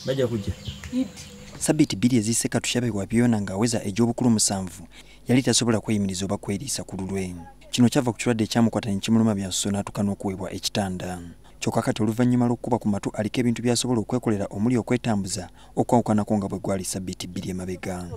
Bajja kujja. Sabiti bbiri ezise Katushabe Byona ng'aweza egy'obukulu 7 yali tasobola kweyimiriza oba kweriisa ku lulwe. Kino kyava ku kirwadde ekyamukwata ne kimuluma byasso n'atuuka n'okuweebwa ekitanda. Kyokka kati oluvannyuma lw'okukuba ku matu aliko ebintu by'asobola okwekolera omuli okwetambuza okwawukanako nga bwe gwali Sabiti bbiri emabega.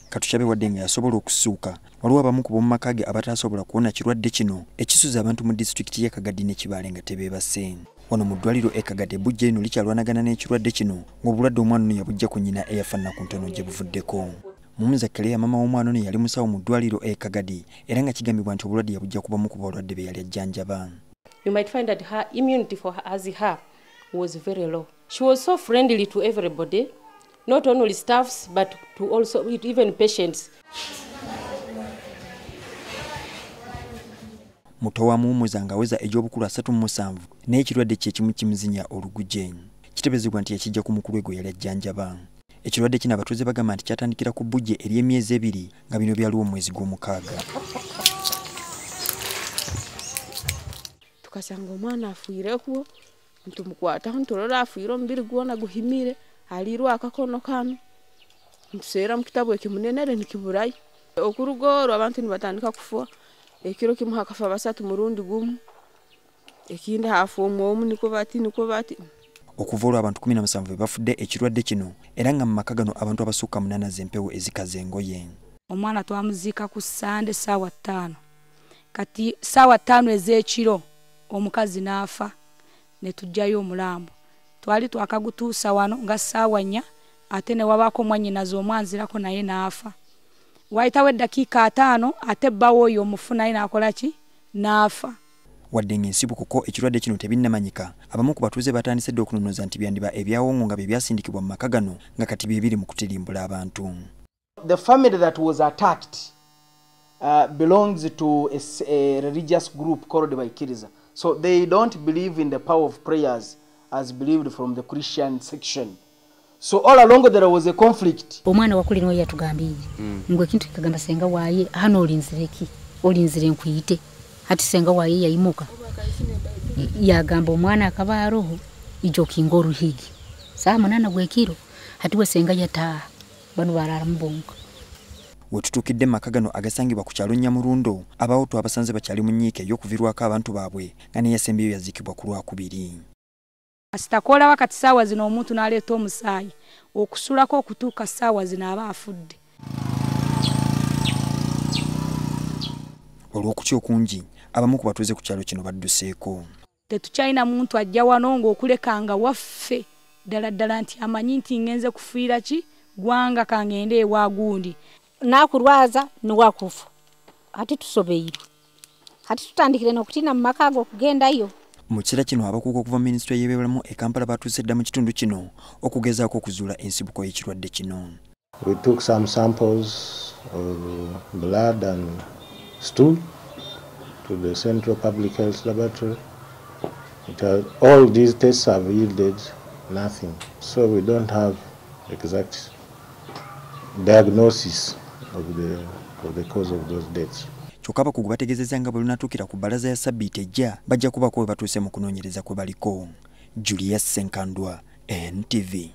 Katushabe wadde nga yasobola okusuuka waliwo abamu ku b'omu maka ge abatasobola kuwona kirwadde kino ekisuza abantu mu disitulikiti y'e Kagaddi ne Kibaale nga tebeebase. Wano mu ddwaliro e Kagadde bujja lino likyalwanagana n'ekirwadde kino ng'obulwadde omwana ono yabujja ku nnyina eyafa nnaku ntono gye buvuddeko. Mumuza Keleya mama w'omwana ono yali musawo mu ddwaliro e Kagaddi era nga kigambibwa nti obulwadde yabujja kubamu ku balwadde be yali ajjanjaba. You might find that her immunity for her, as her was very low. She was so friendly to everybody, not only staffs but to also even patients. Muto wa Muwumuza ng'aweza egy'obukulu 37 naye ekirwadde kye kimu kimuzinya oluguje. Kitebezebwa nti yakijja ku mukulu gwe yali ajjanjaba. Ekirwadde kino abatuuze bagamba nti kyatandikira ku bbujje ery'emyezi 2 nga bino byaliwo omwezi gw'omukaaga. Tukasanga omwana afiireko ntumukwataho ntulora afiire omubiri gwona guhimire aliirwa akakono kano ntuseera mu kitabu ekimunenere nikiburayo. Okuruga olwo abantu nibatandika kufa ekiro kimu hakafa 3 murundi gumu ekindi hafu omu niko bati. Okuva olwo abantu 17 bafudde ekirwadde kino era nga mu maka gano abantu abasukka 8 z'empewo ezikaze engoye. Omwana twamuziika ku Sande ssaawa 5 kati ssaawa 5 ez'ekiro omukazi n'afa ne tujjayo omulambo twali twakagutuusa wano nga ssaawa 4 ate ne wabaako mwannyinaze omwanzirako naye n'afa. Wayitawo eddakiika 5 ate bbawo oyo omufu naye n'akola ki n'afa. Wadde ng'ensibuko ekirwadde kino tebinnamanyika abamu ku batuuze batandise dde okunonoza nti byandiba ebyawongo nga bye byasindikibwa mu maka gano nga kati bye biri mu kutirimbula abantu. The family that was attacked belongs to a religious group called Baikiriza. So they don't believe in the power of prayers as believed from the Christian section. So all along there was a conflict. Omwana wakulino yatugambire ngwe kintu kagamba senga waye hano olinzireki olinzire nkuyite hati senga waye yayimuka yagamba omwana akaba roho ijo kingo ruhigi saa 8 gwekiro hati we senga yata bano barara mbonga. Wetutukidde maka gano agasangibwa ku kyalo Nyamurundo abawutu abasanze bakyali mu nnyiike y'okuvirwako abantu baabwe nga ne yasembeyo yazikibwa ku Lwakubiri. Asitakola wakati ssaawa zino omuntu n'aleeta omusaayi okusulako okutuuka ssaawa zino aba afudde. Olw'okutya okungi abamu ku batuuze ku kyalo kino badduseeko. Tetukyalina muntu ajja wano ng'okulekanga waffe ddala nti amanyi nti ngenze kufiira ki gwanga kangende ewa gundi. Nakurwaza niwakufa ati tusobeirwe ati tutandikire n'okutina mu maka ago okugendayo. Mu kiseera kino abakugu okuva minisitule y'ebyobulamu e Kampala batuuse dda mu kitundu kino okugezaako okuzuula ensibuko y'ekirwadde kino. We took some samples of blood and stool to the Central Public Health Laboratory. All these tests have yielded nothing, so we don't have exact diagnosis of the cause of those deaths. Kyokka abakugu bategeezezza nga bwe lunatuukira ku bbalaza ya Sabbiiti ejja bajja kubaako we batuuse mu kunoonyereza kwe baliko. Julius Senkandwa, NTV.